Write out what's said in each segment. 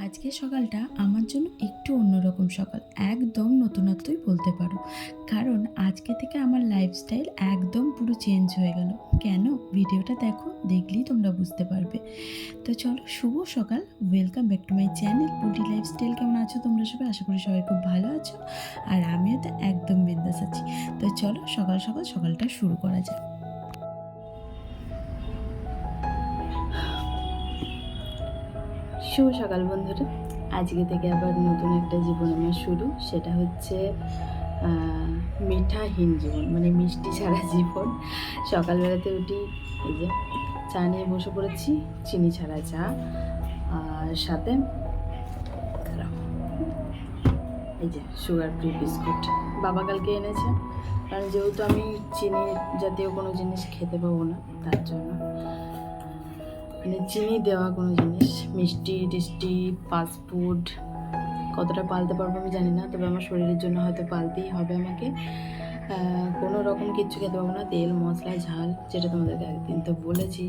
আজকের সকালটা আমার জন্য একটু অন্যরকম সকাল, একদম নতুনত্বই বলতে পারো। কারণ আজকে থেকে আমার লাইফস্টাইল একদম পুরো চেঞ্জ হয়ে গেল। কেন? ভিডিওটা দেখো, দেখলেই তোমরা বুঝতে পারবে। তো চলো, শুভ সকাল, welcome back to my channel বুটি লাইফস্টাইল। কেমন আছো তোমরা সবাই? আশা করি সবাই খুব ভালো আছো, আর আমিও তো একদম বিন্দাস আছি। তো চলো সকাল সকাল সকালটা শুরু করা যাক। শুভ সকাল বন্ধুরা, আজকে থেকে আবার নতুন একটা জীবন আমার শুরু। সেটা হচ্ছে মিঠাহীন জীবন, মানে মিষ্টি ছাড়া জীবন। সকালবেলাতে উঠি, এই যে চা নিয়ে বসে পড়েছি, চিনি ছাড়া চা, আর সাথে এই যে সুগার ফ্রি বিস্কুট বাবা কালকে এনেছে। কারণ যেহেতু আমি চিনি জাতীয় কোনো জিনিস খেতে পাবো না, তার জন্য মানে চিনি দেওয়া কোনো জিনিস, মিষ্টি টিষ্টি ফাস্টফুড কতটা পালতে পারবো আমি জানি না, তবে আমার শরীরের জন্য হয়তো পালতেই হবে আমাকে। কোনো রকম কিচ্ছু খেতে পারবো না, তেল মশলা ঝাল, যেটা তোমাদেরকে একদিন তো বলেছি।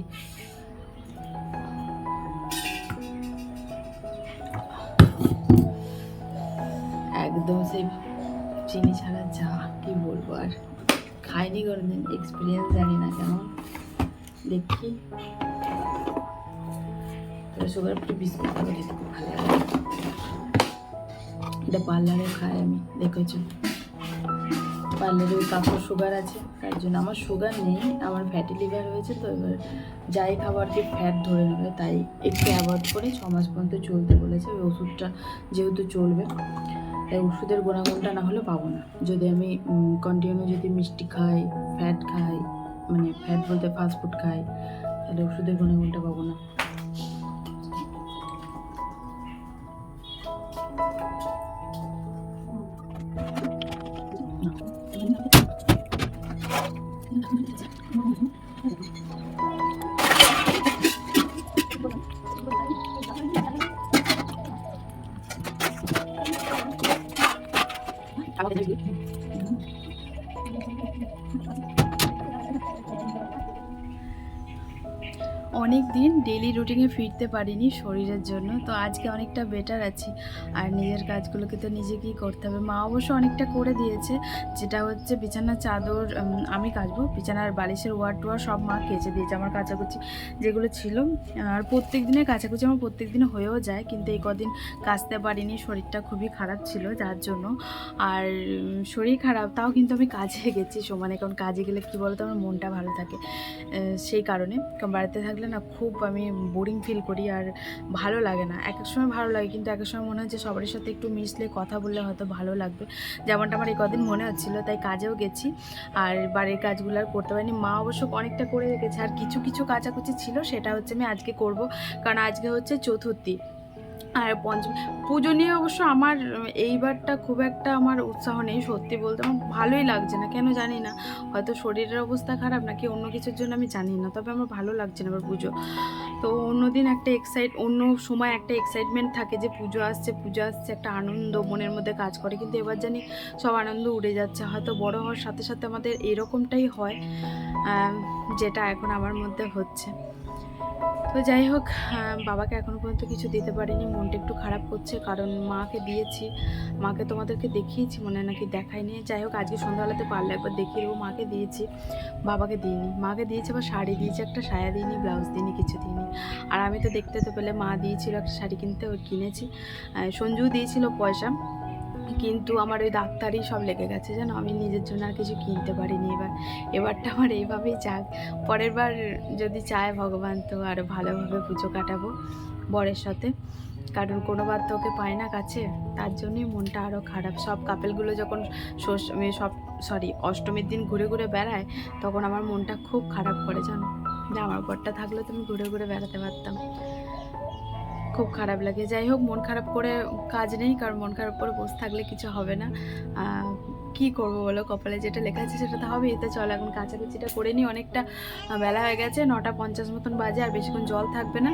একদম সেই চিনি ছাড়া চা, কি বলবো, আর খাইনি কোনোদিন, এক্সপিরিয়েন্স জানি না কেমন। দেখি সুগার ফ্রি বিস্কুট খেতে খুব ভালো লাগে। এটা পার্লারে খাই আমি, দেখেছো পার্লারে ওই কাকুর সুগার আছে, তার জন্য আমার সুগার নেই, আমার ফ্যাটি লিভার হয়েছে। তো এবার যাই খাবারকে ফ্যাট ধরে নেবে, তাই একটু অ্যাভয়েড করে 6 মাস পর্যন্ত চলতে বলেছে। ওই ওষুধটা যেহেতু চলবে, তাই ওষুধের গুণাগুণটা না হলে পাবো না। যদি আমি কন্টিনিউ যদি মিষ্টি খাই, ফ্যাট খাই, মানে ফ্যাট বলতে ফাস্টফুড খাই, তাহলে ওষুধের গুণাগুণটা পাবো না। অনেক দিন ডেলি রুটিনে ফিরতে পারিনি শরীরের জন্য, তো আজকে অনেকটা বেটার আছি। আর নিজের কাজগুলোকে তো নিজেকেই করতে হবে। মা অবশ্য অনেকটা করে দিয়েছে, যেটা হচ্ছে বিছানার চাদর আমি কাচবো, বিছানার বালিশের ওয়ার টোয়ার সব মা কেচে দিয়েছে, আমার কাচাকুচি যেগুলো ছিল। আর প্রত্যেক দিনের কাচাকুচি আমার প্রত্যেক দিনে হয়েও যায়, কিন্তু এই কদিন কাচতে পারিনি, শরীরটা খুবই খারাপ ছিল যার জন্য। আর শরীর খারাপ তাও কিন্তু আমি কাজে গেছি সমানে, কারণ কাজে গেলে কী বলতো আমার মনটা ভালো থাকে। সেই কারণে, কারণ বাড়িতে থাকলে না খুব আমি বোরিং ফিল করি, আর ভালো লাগে না। এক এক সময় ভালো লাগে, কিন্তু এক এক সময় মনে হয় যে সবার সাথে একটু মিশলে কথা বললে হয়তো ভালো লাগবে, যেমনটা আমার এই কদিন মনে হচ্ছিলো। তাই কাজেও গেছি, আর বাড়ির কাজগুলো আর করতে পারিনি। মা অবশ্য অনেকটা করে রেখেছে, আর কিছু কিছু কাচাকুচি ছিল, সেটা হচ্ছে আমি আজকে করব, কারণ আজকে হচ্ছে চতুর্থী। আর পঞ্চমী পুজো নিয়ে অবশ্য আমার এইবারটা খুব একটা আমার উৎসাহ নেই, সত্যি বলতে আমার ভালোই লাগছে না, কেন জানি না, হয়তো শরীরের অবস্থা খারাপ নাকি অন্য কিছুর জন্য আমি জানি না, তবে আমার ভালো লাগছে না এবার পুজো। তো অন্যদিন একটা অন্য সময় একটা এক্সাইটমেন্ট থাকে যে পুজো আসছে, একটা আনন্দ মনের মধ্যে কাজ করে, কিন্তু এবার জানি সব আনন্দ উড়ে যাচ্ছে। হয়তো বড় হওয়ার সাথে সাথে আমাদের এরকমটাই হয়, যেটা এখন আমার মধ্যে হচ্ছে। তো যাই হোক, বাবাকে এখনও পর্যন্ত কিছু দিতে পারিনি, মনটা একটু খারাপ করছে, কারণ মাকে দিয়েছি, মাকে তোমাদেরকে দেখিয়েছি মনে নাকি দেখাইনি। যাই হোক, আজকে সন্ধ্যাবেলাতে পারলে একবার দেখিয়ে দেবো। মাকে দিয়েছি, বাবাকে দিইনি। মাকে দিয়েছি আবার শাড়ি দিয়েছি, একটা সায়া দিইনি, ব্লাউজ দিইনি, কিছু দিইনি। আর আমি তো দেখতে তো পেলে মা দিয়েছিল একটা শাড়ি কিনতে, ওই কিনেছি। সঞ্জু দিয়েছিল পয়সা, কিন্তু আমার ওই ডাক্তারই সব লেগে গেছে জানো, আমি নিজের জন্য আর কিছু কিনতে পারিনি। এবারটা আমার এইভাবেই যাক, পরের বার যদি চায় ভগবান তো আরও ভালোভাবে পুজো কাটাবো বরের সাথে, কারণ কোনোবার তো ওকে পায় না কাছে, তার জন্যই মনটা আরও খারাপ। সব কাপেলগুলো যখন অষ্টমীর দিন ঘুরে ঘুরে বেড়ায়, তখন আমার মনটা খুব খারাপ করে জানো, যে আমার বরটা থাকলে তুমি ঘুরে ঘুরে বেড়াতে পারতাম, খুব খারাপ লাগে। যাই হোক, মন খারাপ করে কাজ নেই, কারণ মন খারাপ করে বসে থাকলে কিছু হবে না। কি করবো বলো, কপালে যেটা লেখা আছে সেটা তো হবে। এতে চলো এখন কাচাকুচিটা করে নিই, অনেকটা বেলা হয়ে গেছে, 9:50 মতন বাজে, আর বেশিক্ষণ জল থাকবে না,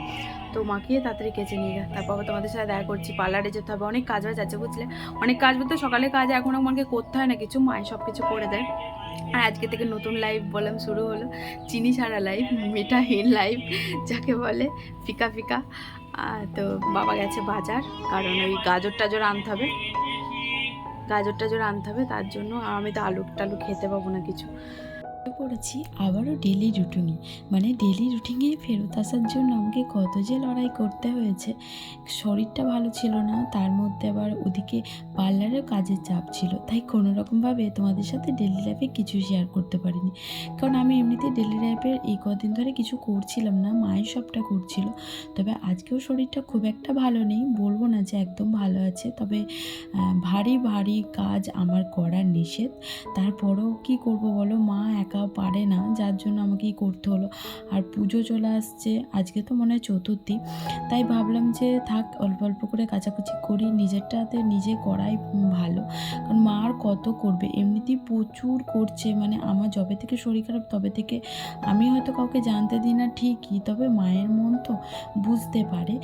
তো মাখিয়ে তাড়াতাড়ি কেচে নিয়ে যা। তারপর তোমাদের সাথে দেখা করছি, পার্লারে যেতে হবে, অনেক কাজ বাজ আছে বুঝলে। অনেক কাজ বলতে সকালে কাজ এখন আমাকে করতে হয় না কিছু, মায়ে সব কিছু করে দেয়। আর আজকে থেকে নতুন লাইভ বললাম শুরু হলো, চিনি ছাড়া লাইভ, মিঠাহীন লাইভ যাকে বলে, ফিকা ফিকা। তো বাবা গেছে বাজার, কারণ ওই গাজর টাজর আনতে হবে, তার জন্য। আর আমি তো আলু টালু খেতে পাবো না কিছু। পড়েছি আবারও ডেলি রুটিনে, মানে ডেলি রুটিনে ফেরত আসার জন্য আমাকে কত যে লড়াই করতে হয়েছে। শরীরটা ভালো ছিল না, তার মধ্যে আবার ওদিকে পার্লারের কাজের চাপ ছিল, তাই কোনো রকমভাবে তোমাদের সাথে ডেলি লাইফে কিছু শেয়ার করতে পারিনি। কারণ আমি এমনিতে ডেলি লাইফের এই কদিন ধরে কিছু করছিলাম না, মায়ের সবটা করছিল। তবে আজকেও শরীরটা খুব একটা ভালো নেই, বলবো না যে একদম ভালো আছে, তবে ভারী ভারী কাজ আমার করা নিষেধ। তারপরেও কি করব বলো, মা একা পারে না, যার জন্য আমাকেই করতে হলো। আর পুজো চলে আসছে, আজকে তো মনে হয় চতুর্থী, তাই ভাবলাম যে থাক অল্প অল্প করে কাচাকুচি করি, নিজেরটাতে নিজে করাই ভালো। কারণ মা আর কত করবে, এমনিতেই প্রচুর করছে। মানে আমার যবে থেকে শরীর খারাপ তবে থেকে আমি হয়তো কাউকে জানতে দিই না ঠিকই, তবে মায়ের মন তো বুঝতে পারে,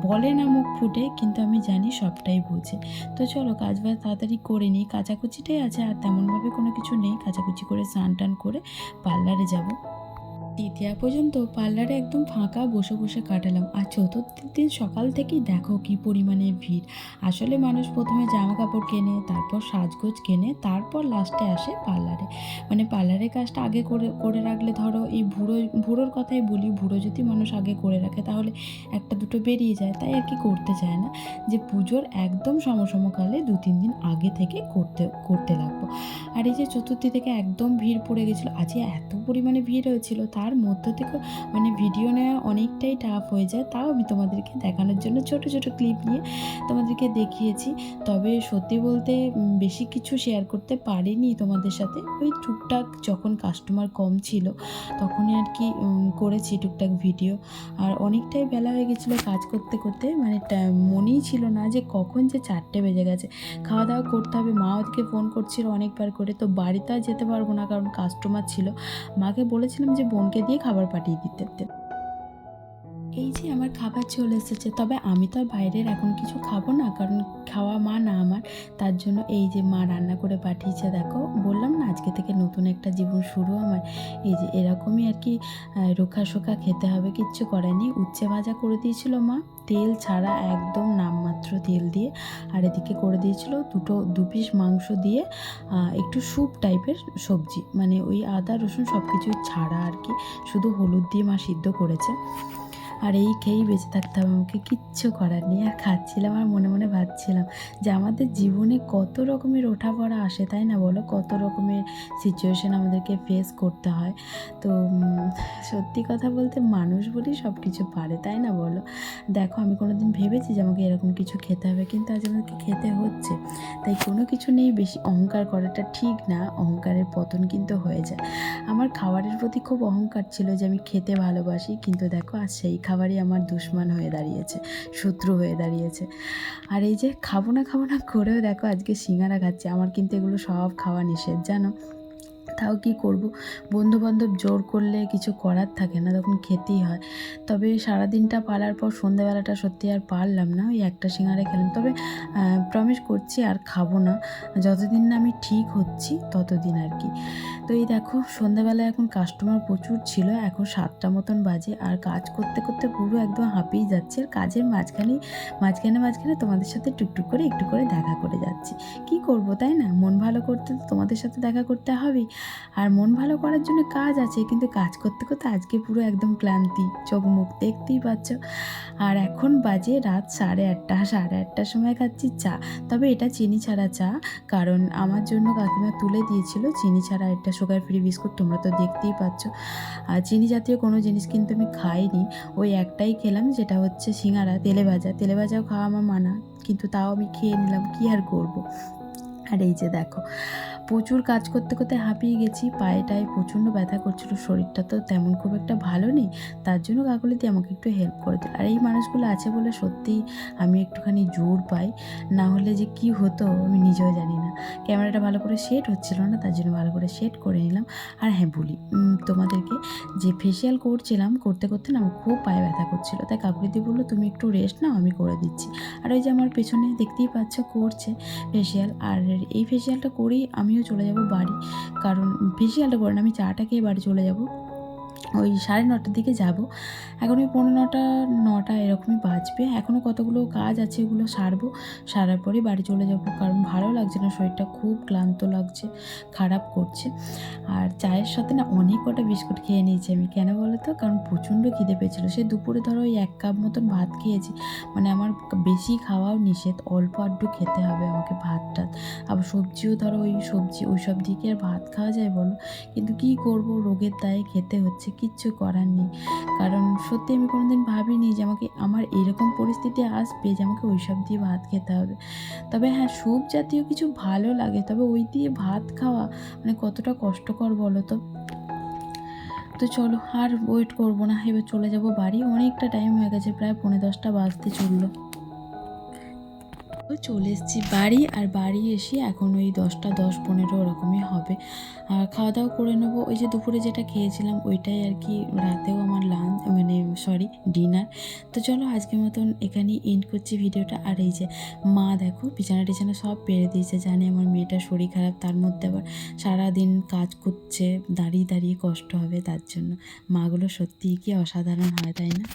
বলে না মুখ ফুটে, কিন্তু আমি জানি সবটাই বোঝে। তো চলো কাজ বাজ তাড়াতাড়ি করে নিই, কাচাকুচিটাই আছে, আর তেমনভাবে কোনো কিছু নেই। কাচাকুচি করে স্নান টান করে পার্লারে যাব। তৃতীয়া পর্যন্ত পার্লারে একদম ফাঁকা বসে বসে কাটালাম। আর চতুর্থীর দিন সকাল থেকেই দেখো কি পরিমাণে ভিড়। আসলে মানুষ প্রথমে জামা কাপড় কেনে, তারপর সাজগোজ কেনে, তারপর লাস্টে আসে পার্লারে। মানে পার্লারের কাজটা আগে করে করে রাখলে, ধরো এই বুড়োর কথাই বলি, বুড়ো যদি মানুষ আগে করে রাখে তাহলে একটা দুটো বেরিয়ে যায়, তাই আর কি করতে চায় না যে পুজোর একদম সমকালে 2-3 দিন আগে থেকে করতে লাগবো। আর এই যে চতুর্থী থেকে একদম ভিড় পড়ে গেছিলো, আজকে এত পরিমাণে ভিড় হয়েছিল, তার মধ্য থেকে মানে ভিডিও নেওয়া অনেকটাই টাফ হয়ে যায়। তাও আমি তোমাদেরকে দেখানোর জন্য ছোট ছোট ক্লিপ নিয়ে তোমাদেরকে দেখিয়েছি। তবে সত্যি বলতে বেশি কিছু শেয়ার করতে পারিনি তোমাদের সাথে। ওই টুকটাক যখন কাস্টমার কম ছিল তখনই আর কি করেছি টুকটাক ভিডিও। আর অনেকটাই বেলা হয়ে গেছিলো কাজ করতে করতে, মানে মনেই ছিল না যে কখন যে 4টে বেজে গেছে। খাওয়া দাওয়া করতে হবে, মা ওদিকে ফোন করছিল অনেকবার করে, তো বাড়িতে আর যেতে পারবো না কারণ কাস্টমার ছিল। মাকে বলেছিলাম যে বোনকে দিয়ে খাবার পাঠিয়ে দিতে। এই যে আমার খাবার চলে এসেছে, তবে আমি তো আর বাইরের এখন কিছু খাবো না, কারণ খাওয়া মা না আমার, তার জন্য এই যে মা রান্না করে পাঠিয়েছে। দেখো বললাম না আজকে থেকে নতুন একটা জীবন শুরু আমার, এই যে এরকমই আর কি রোখা শোকা খেতে হবে, কিচ্ছু করার নেই। উচ্ছে ভাজা করে দিয়েছিল মা, তেল ছাড়া একদম নামমাত্র তেল দিয়ে। আর এদিকে করে দিয়েছিল 2 পিস মাংস দিয়ে একটু স্যুপ টাইপের সবজি, মানে ওই আদা রসুন সব কিছুই ছাড়া আর কি, শুধু হলুদ দিয়ে মা সিদ্ধ করেছে। আর এই খেয়েই বেঁচে থাকতে হবে আমাকে, কিচ্ছু করার নেই। আর খাচ্ছিলাম আর মনে মনে ভাবছিলাম যে আমাদের জীবনে কত রকমের ওঠাপড়া আসে, তাই না বলো, কত রকমের সিচুয়েশান আমাদেরকে ফেস করতে হয়। তো সত্যি কথা বলতে মানুষ বলেই সব কিছু পারে, তাই না বলো। দেখো আমি কোনো দিন ভেবেছি যে আমাকে এরকম কিছু খেতে হবে, কিন্তু আজ আমাকে খেতে হচ্ছে। তাই কোনো কিছু নেই বেশি অহংকার করাটা ঠিক না, অহংকারের পতন কিন্তু হয়ে যায়। আমার খাবারের প্রতি খুব অহংকার ছিল যে আমি খেতে ভালোবাসি, কিন্তু দেখো আজ সেই খাবারই আমার দুশমন হয়ে দাঁড়িয়েছে, শত্রু হয়ে দাঁড়িয়েছে। আর এই যে খাবো না করেও দেখো আজকে সিঙ্গারা খাচ্ছি। আমার কিন্তু এগুলো সব খাওয়া নিষেধ জানো, তাও কি করব, বন্ধুবান্ধব জোর করলে কিছু করার থাকে না, তখন খেতেই হয়। তবে সারাদিনটা পালার পর সন্ধ্যাবেলাটা সত্যি আর পারলাম না, ওই একটা সিঙ্গারা খেলাম। তবে প্রমিস করছি আর খাবো না, যতদিন না আমি ঠিক হচ্ছি ততদিন আর কি। তো এই দেখো সন্ধ্যাবেলায় এখন কাস্টমার প্রচুর ছিল, এখন 7টা মতন বাজে, আর কাজ করতে করতে পুরো একদম হাঁপিয়ে যাচ্ছে। আর কাজের মাঝখানে তোমাদের সাথে টুকটুক করে একটু করে দেখা করে যাচ্ছি। কি করব তাই না, মন ভালো করতে তো তোমাদের সাথে দেখা করতে হবেই। আর মন ভালো করার জন্য কাজ আছে, কিন্তু কাজ করতে করতে আজকে পুরো একদম ক্লান্তি, চোখ মুখ দেখতেই পাচ্ছ। আর এখন বাজে রাত 8:30 সময় খাচ্ছি চা। তবে এটা চিনি ছাড়া চা, কারণ আমার জন্য কাকিমা তুলে দিয়েছিল চিনি ছাড়া একটা সুগার ফ্রি বিস্কুট, তোমরা তো দেখতেই পাচ্ছ। আর চিনি জাতীয় কোনো জিনিস কিন্তু আমি খাইনি, ওই একটাই খেলাম, যেটা হচ্ছে সিঙ্গারা। তেলে ভাজাও খাওয়া আমার মানা, কিন্তু তাও আমি খেয়ে নিলাম, কি আর করব। আর এই যে দেখো প্রচুর কাজ করতে করতে হাঁপিয়ে গেছি, পায়েটায় প্রচণ্ড ব্যথা করছিল, শরীরটা তো তেমন খুব একটা ভালো নেই, তার জন্য কাকলিদি আমাকে একটু হেল্প করে দিল। আর এই মানুষগুলো আছে বলে সত্যিই আমি একটুখানি জোর পাই, না হলে যে কি হতো আমি নিজেও জানি না। ক্যামেরাটা ভালো করে সেট হচ্ছিল না, তার জন্য ভালো করে সেট করে নিলাম। আর হ্যাঁ বলি তোমাদেরকে, যে ফেসিয়াল করছিলাম, করতে করতে না আমার খুব পায়ে ব্যথা করছিল, তাই কাকলিদি বললো তুমি একটু রেস্ট নাও, আমি করে দিচ্ছি। আর ওই যে আমার পেছনে দেখতেই পাচ্ছ করছে ফেসিয়াল, আর এই ফেসিয়ালটা করেই আমিও চলে যাব বাড়ি, কারণ ফেসিয়ালটা করে না, আমি চাটা খেয়ে বাড়ি চলে যাব। ওই 9:30টার দিকে যাব। এখন ওই 9:45 এরকমই বাজবে। এখনও কতগুলো কাজ আছে, ওগুলো সারবো। সারার পরেই বাড়ি চলে যাব, কারণ ভালো লাগছে না, শরীরটা খুব ক্লান্ত লাগছে, খারাপ করছে। আর চায়ের সাথে না অনেক কটা বিস্কুট খেয়ে নিয়েছি আমি। কেন বলো তো? কারণ প্রচণ্ড খিদে পেয়েছিলো। সে দুপুরে ধরো ওই 1 কাপ মতন ভাত খেয়েছি। মানে আমার বেশি খাওয়াও নিষেধ, অল্প আধটু খেতে হবে আমাকে ভাত টাত। আবার সবজিও ধরো ওই সবজি ওই সব দিয়ে কি আর ভাত খাওয়া যায় বলো? কিন্তু কী করব, রোগের দায়ে খেতে হচ্ছে, কিচ্ছু করার নেই। কারণ সত্যি আমি কোনোদিন ভাবিনি যে আমার এরকম পরিস্থিতি আসবে যে আমাকে ওইসব দিয়ে ভাত খেতে হবে। তবে হ্যাঁ, স্যুপ জাতীয় কিছু ভালো লাগে, তবে ওই দিয়ে ভাত খাওয়া মানে কতটা কষ্টকর বলো তো? তো চলো আর ওয়েট করব না, এবার চলে যাব বাড়ি। অনেকটা টাইম হয়ে গেছে, প্রায় 10:45 বাজতে চললো। তো চলে এসেছি বাড়ি, আর বাড়ি এসে এখন ওই 10টা 10-15 ওরকমই হবে। আর খাওয়া দাওয়া করে নেবো। ওই যে দুপুরে যেটা খেয়েছিলাম ওইটাই আর কি রাতেও আমার লাঞ্চ, মানে সরি ডিনার। তো চলো আজকের মতন এখানেই এন্ড করছি ভিডিওটা। আর এই যে মা দেখো বিছানা টিছানা সব পেরে দিয়েছে, জানে আমার মেয়েটার শরীর খারাপ, তার মধ্যে আবার সারাদিন কাজ করছে, দাঁড়িয়ে দাঁড়িয়ে কষ্ট হবে, তার জন্য মাগুলো সত্যিই কি অসাধারণ হয়, তাই না?